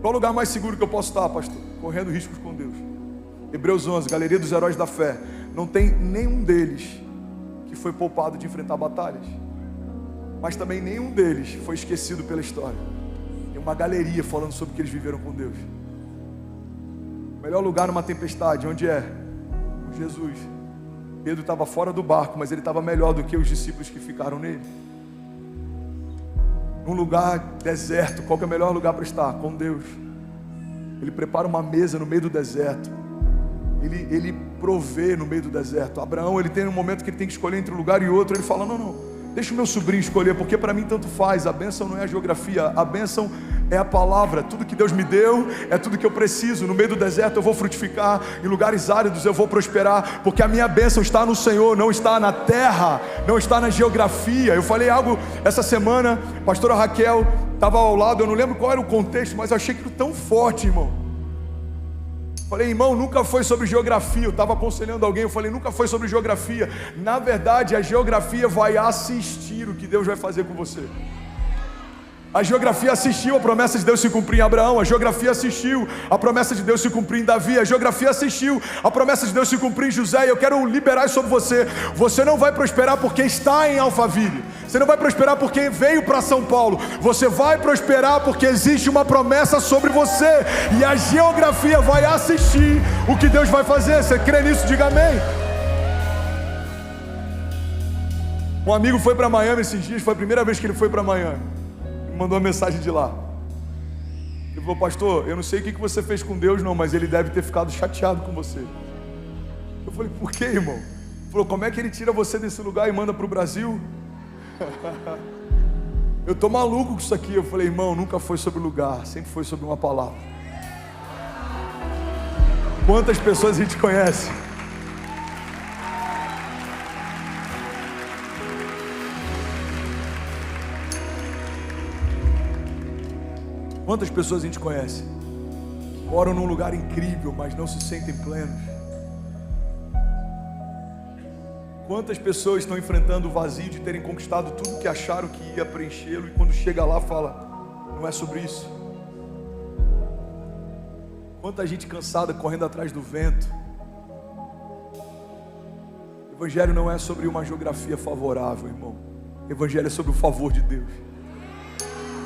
Qual o lugar mais seguro que eu posso estar, pastor? Correndo riscos com Deus. Hebreus 11, galeria dos heróis da fé. Não tem nenhum deles que foi poupado de enfrentar batalhas, mas também nenhum deles foi esquecido pela história. Tem uma galeria falando sobre o que eles viveram com Deus. O melhor lugar numa tempestade, onde é? Com Jesus. Pedro estava fora do barco, mas ele estava melhor do que os discípulos que ficaram nele. Num lugar deserto, qual que é o melhor lugar para estar? Com Deus. Ele prepara uma mesa no meio do deserto. Ele provê no meio do deserto. Abraão, ele tem um momento que ele tem que escolher entre um lugar e outro. Ele fala, não, deixa o meu sobrinho escolher, porque para mim tanto faz. A bênção não é a geografia, a bênção é a palavra. Tudo que Deus me deu é tudo que eu preciso. No meio do deserto eu vou frutificar, em lugares áridos eu vou prosperar, porque a minha bênção está no Senhor, não está na terra, não está na geografia. Eu falei algo essa semana, a pastora Raquel estava ao lado, eu não lembro qual era o contexto, mas eu achei aquilo tão forte, irmão. Falei, irmão, nunca foi sobre geografia. Eu estava aconselhando alguém, eu falei, nunca foi sobre geografia. Na verdade, a geografia vai assistir o que Deus vai fazer com você. A geografia assistiu a promessa de Deus se cumprir em Abraão. A geografia assistiu a promessa de Deus se cumprir em Davi. A geografia assistiu a promessa de Deus se cumprir em José. E eu quero liberar isso sobre você. Você não vai prosperar porque está em Alphaville. Você não vai prosperar porque veio para São Paulo. Você vai prosperar porque existe uma promessa sobre você. E a geografia vai assistir o que Deus vai fazer. Você crê nisso? Diga amém. Um amigo foi para Miami esses dias. Foi a primeira vez que ele foi para Miami. Mandou uma mensagem de lá. Ele falou, pastor, eu não sei o que você fez com Deus não, mas ele deve ter ficado chateado com você. Eu falei, por quê, irmão? Ele falou, como é que ele tira você desse lugar e manda para o Brasil? Eu tô maluco com isso aqui. Eu falei, irmão, nunca foi sobre lugar, sempre foi sobre uma palavra. Quantas pessoas a gente conhece? Quantas pessoas a gente conhece? Moram num lugar incrível, mas não se sentem plenos. Quantas pessoas estão enfrentando o vazio de terem conquistado tudo que acharam que ia preenchê-lo, e quando chega lá fala, não é sobre isso. Quanta gente cansada correndo atrás do vento. O Evangelho não é sobre uma geografia favorável, irmão. O Evangelho é sobre o favor de Deus.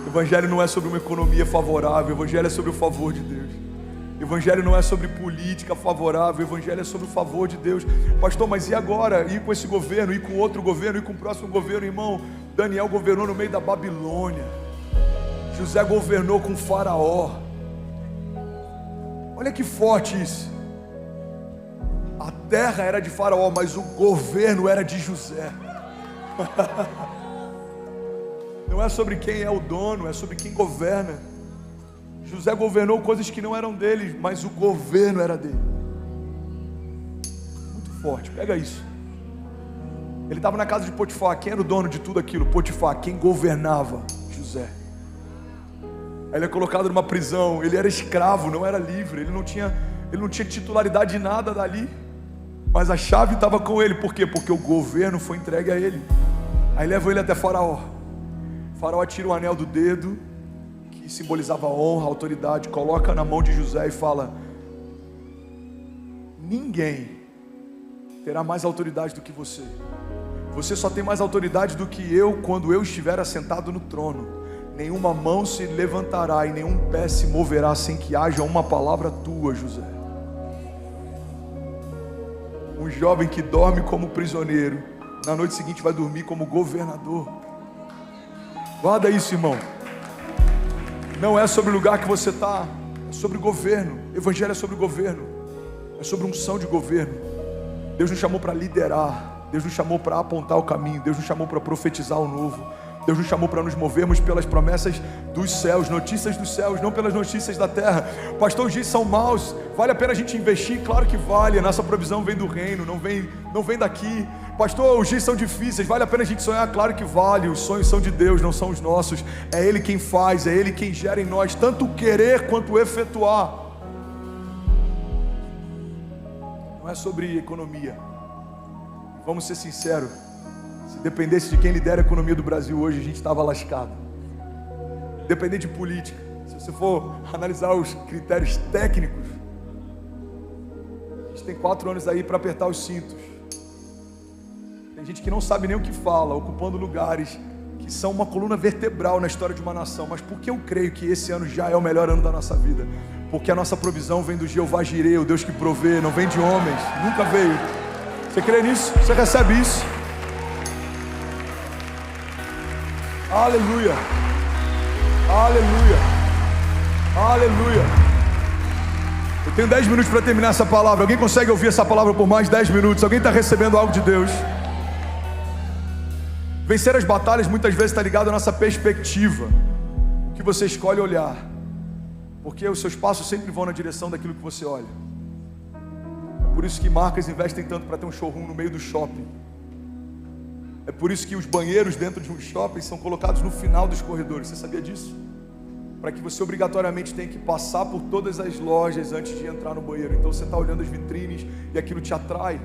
O Evangelho não é sobre uma economia favorável. O Evangelho é sobre o favor de Deus. O Evangelho não é sobre política favorável. O Evangelho é sobre o favor de Deus. Pastor, mas e agora? Ir com esse governo, ir com outro governo, ir com o próximo governo, irmão? Daniel governou no meio da Babilônia. José governou com Faraó. Olha que forte isso. A terra era de Faraó, mas o governo era de José. Não é sobre quem é o dono, é sobre quem governa. José governou coisas que não eram dele, mas o governo era dele. Muito forte, pega isso. Ele estava na casa de Potifar. Quem era o dono de tudo aquilo? Potifar. Quem governava? José. Aí ele é colocado numa prisão. Ele era escravo, não era livre. Ele não tinha titularidade de nada dali, mas a chave estava com ele. Por quê? Porque o governo foi entregue a ele. Aí levou ele até Faraó. Faraó tira o anel do dedo, que simbolizava a honra, a autoridade, coloca na mão de José e fala: ninguém terá mais autoridade do que você. Você só tem mais autoridade do que eu quando eu estiver assentado no trono. Nenhuma mão se levantará e nenhum pé se moverá sem que haja uma palavra tua, José. Um jovem que dorme como prisioneiro, na noite seguinte vai dormir como governador. Guarda isso, irmão. Não é sobre o lugar que você está, é sobre governo. Evangelho é sobre governo, é sobre unção de governo. Deus nos chamou para liderar, Deus nos chamou para apontar o caminho, Deus nos chamou para profetizar o novo, Deus nos chamou para nos movermos pelas promessas dos céus, notícias dos céus, não pelas notícias da terra. Pastor, os dias são maus, vale a pena a gente investir? Claro que vale, a nossa provisão vem do reino, não vem daqui. Pastor, os dias são difíceis, vale a pena a gente sonhar? Claro que vale, os sonhos são de Deus, não são os nossos. É Ele quem faz, é Ele quem gera em nós, tanto o querer quanto o efetuar. Não é sobre economia. Vamos ser sinceros, se dependesse de quem lidera a economia do Brasil hoje, a gente estava lascado. Depender de política. Se você for analisar os critérios técnicos, a gente tem 4 anos aí para apertar os cintos. Tem gente que não sabe nem o que fala, ocupando lugares que são uma coluna vertebral na história de uma nação. Mas por que eu creio que esse ano já é o melhor ano da nossa vida? Porque a nossa provisão vem do Jeová Jireh, o Deus que provê, não vem de homens, nunca veio. Você crê nisso? Você recebe isso? Aleluia, aleluia, aleluia. Eu tenho 10 minutos para terminar essa palavra. Alguém consegue ouvir essa palavra por mais 10 minutos? Alguém está recebendo algo de Deus? Vencer as batalhas muitas vezes está ligado à nossa perspectiva, o que você escolhe olhar, porque os seus passos sempre vão na direção daquilo que você olha. É por isso que marcas investem tanto para ter um showroom no meio do shopping. É por isso que os banheiros dentro de um shopping são colocados no final dos corredores. Você sabia disso? Para que você obrigatoriamente tenha que passar por todas as lojas antes de entrar no banheiro. Então você está olhando as vitrines e aquilo te atrai.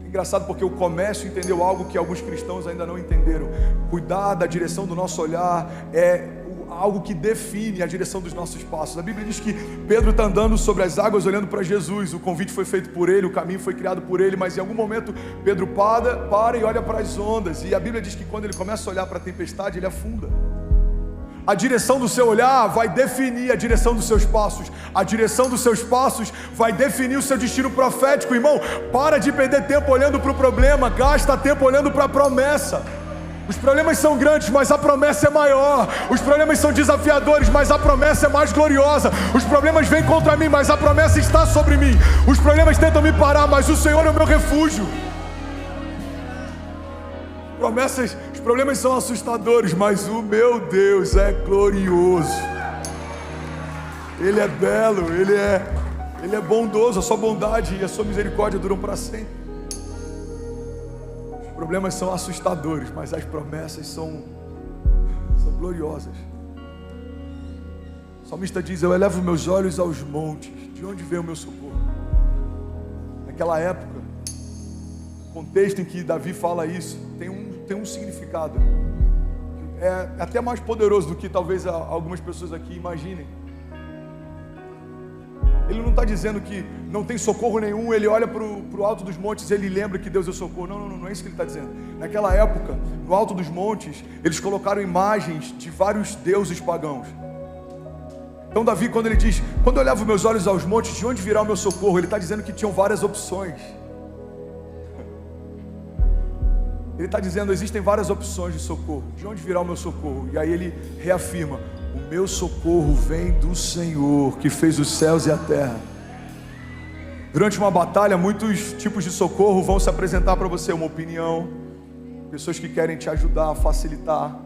Engraçado porque o comércio entendeu algo que alguns cristãos ainda não entenderam. Cuidar da direção do nosso olhar é algo que define a direção dos nossos passos. A Bíblia diz que Pedro está andando sobre as águas olhando para Jesus. O convite foi feito por ele, o caminho foi criado por ele, mas em algum momento Pedro para e olha para as ondas. E a Bíblia diz que quando ele começa a olhar para a tempestade, ele afunda. A direção do seu olhar vai definir a direção dos seus passos. A direção dos seus passos vai definir o seu destino profético. Irmão, para de perder tempo olhando para o problema, gasta tempo olhando para a promessa. Os problemas são grandes, mas a promessa é maior. Os problemas são desafiadores, mas a promessa é mais gloriosa. Os problemas vêm contra mim, mas a promessa está sobre mim. Os problemas tentam me parar, mas o Senhor é o meu refúgio. Os problemas são assustadores, mas o meu Deus é glorioso. Ele é belo, Ele é bondoso. A sua bondade e a sua misericórdia duram para sempre. Os problemas são assustadores, mas as promessas são gloriosas. O salmista diz: eu elevo meus olhos aos montes, de onde vem o meu socorro? Naquela época, o contexto em que Davi fala isso tem um significado, é até mais poderoso do que talvez algumas pessoas aqui imaginem. Ele não está dizendo que não tem socorro nenhum, ele olha para o alto dos montes e ele lembra que Deus é o socorro. Não é isso que ele está dizendo. Naquela época, no alto dos montes, eles colocaram imagens de vários deuses pagãos. Então Davi, quando ele diz: quando eu levo meus olhos aos montes, de onde virá o meu socorro? Ele está dizendo que tinham várias opções. Ele está dizendo: existem várias opções de socorro. De onde virá o meu socorro? E aí ele reafirma: o meu socorro vem do Senhor, que fez os céus e a terra. Durante uma batalha, muitos tipos de socorro vão se apresentar para você. Uma opinião, pessoas que querem te ajudar, facilitar.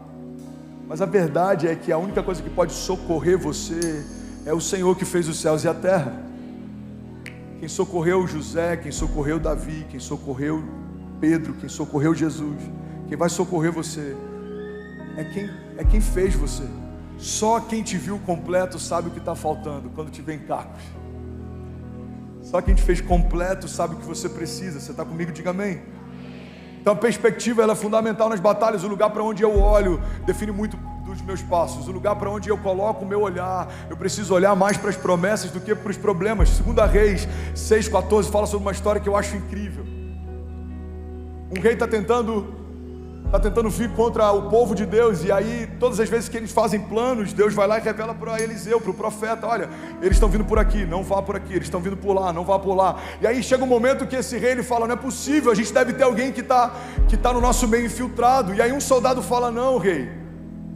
Mas a verdade é que a única coisa que pode socorrer você é o Senhor que fez os céus e a terra. Quem socorreu José, quem socorreu Davi, quem socorreu Pedro, quem socorreu Jesus, quem vai socorrer você é quem fez você. Só quem te viu completo sabe o que está faltando quando te vê em cacos. Só quem te fez completo sabe o que você precisa. Você está comigo? Diga amém. Então a perspectiva ela é fundamental nas batalhas. O lugar para onde eu olho define muito dos meus passos. O lugar para onde eu coloco o meu olhar. Eu preciso olhar mais para as promessas do que para os problemas. 2 Reis 6,14 fala sobre uma história que eu acho incrível. Um rei está tentando vir contra o povo de Deus, e aí todas as vezes que eles fazem planos, Deus vai lá e revela para Eliseu, para o profeta: olha, eles estão vindo por aqui, não vá por aqui, eles estão vindo por lá, não vá por lá. E aí chega um momento que esse rei ele fala: não é possível, a gente deve ter alguém que tá no nosso meio infiltrado. E aí um soldado fala: não, rei,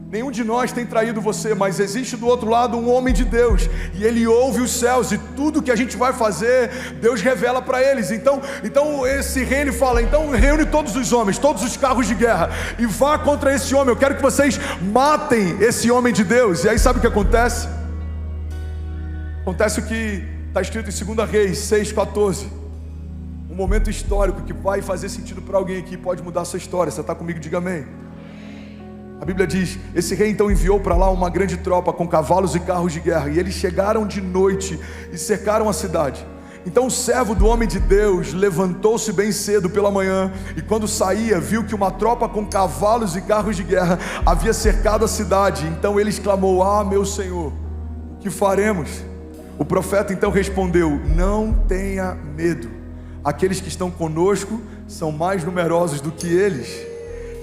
nenhum de nós tem traído você, mas existe do outro lado um homem de Deus, e ele ouve os céus, e tudo que a gente vai fazer, Deus revela para eles. Então esse rei ele fala: então reúne todos os homens, todos os carros de guerra, e vá contra esse homem. Eu quero que vocês matem esse homem de Deus. E aí sabe o que acontece? Acontece o que está escrito em 2 Reis 6,14. Um momento histórico que vai fazer sentido para alguém aqui, pode mudar a sua história. Você está comigo? Diga amém. A Bíblia diz: esse rei então enviou para lá uma grande tropa com cavalos e carros de guerra, e eles chegaram de noite e cercaram a cidade. Então o servo do homem de Deus levantou-se bem cedo pela manhã, e quando saía, viu que uma tropa com cavalos e carros de guerra havia cercado a cidade. Então ele exclamou: ah, meu senhor, o que faremos? O profeta então respondeu: não tenha medo, aqueles que estão conosco são mais numerosos do que eles.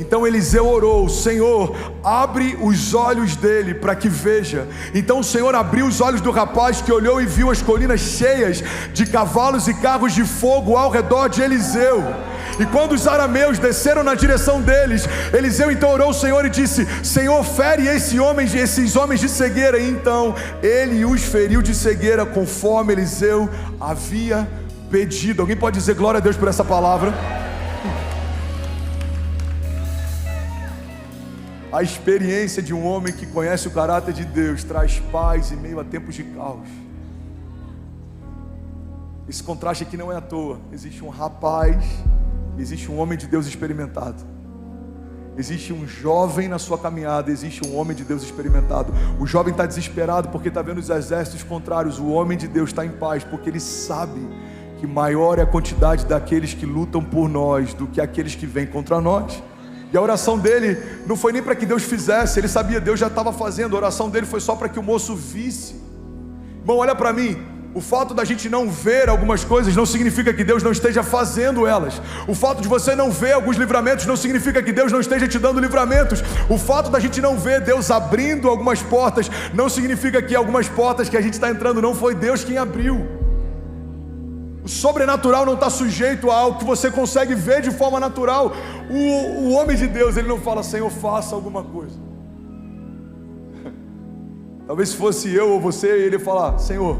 Então Eliseu orou: Senhor, abre os olhos dele para que veja. Então o Senhor abriu os olhos do rapaz, que olhou e viu as colinas cheias de cavalos e carros de fogo ao redor de Eliseu. E quando os arameus desceram na direção deles, Eliseu então orou ao Senhor e disse: Senhor, fere esses homens de cegueira. E então ele os feriu de cegueira, conforme Eliseu havia pedido. Alguém pode dizer glória a Deus por essa palavra? A experiência de um homem que conhece o caráter de Deus traz paz em meio a tempos de caos. Esse contraste aqui não é à toa. Existe um rapaz, existe um homem de Deus experimentado. Existe um jovem na sua caminhada, existe um homem de Deus experimentado. O jovem está desesperado porque está vendo os exércitos contrários. O homem de Deus está em paz porque ele sabe que maior é a quantidade daqueles que lutam por nós do que aqueles que vêm contra nós. E a oração dele não foi nem para que Deus fizesse, ele sabia, Deus já estava fazendo. A oração dele foi só para que o moço visse. Irmão, olha para mim, o fato da gente não ver algumas coisas não significa que Deus não esteja fazendo elas. O fato de você não ver alguns livramentos não significa que Deus não esteja te dando livramentos. O fato da gente não ver Deus abrindo algumas portas não significa que algumas portas que a gente está entrando não foi Deus quem abriu. O sobrenatural não está sujeito a algo que você consegue ver de forma natural. O homem de Deus, ele não fala: Senhor, faça alguma coisa. Talvez se fosse eu ou você, ele ia falar: Senhor,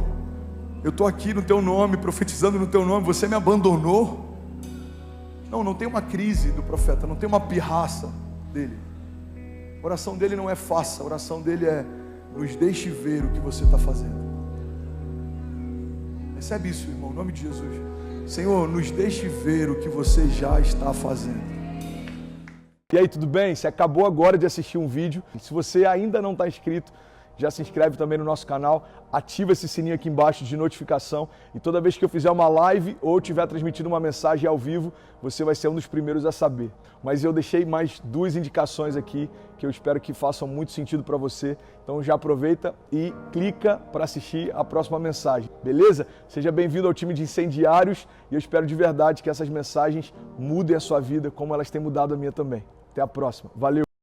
eu estou aqui no teu nome, profetizando no teu nome, você me abandonou? Não tem uma crise do profeta, não tem uma pirraça dele. A oração dele não é faça, a oração dele é: nos deixe ver o que você está fazendo. Recebe isso, irmão, em nome de Jesus. Senhor, nos deixe ver o que você já está fazendo. E aí, tudo bem? Você acabou agora de assistir um vídeo. Se você ainda não está inscrito, já se inscreve também no nosso canal, ativa esse sininho aqui embaixo de notificação, e toda vez que eu fizer uma live ou estiver transmitindo uma mensagem ao vivo, você vai ser um dos primeiros a saber. Mas eu deixei mais 2 indicações aqui que eu espero que façam muito sentido para você. Então já aproveita e clica para assistir a próxima mensagem, beleza? Seja bem-vindo ao time de incendiários, e eu espero de verdade que essas mensagens mudem a sua vida como elas têm mudado a minha também. Até a próxima. Valeu!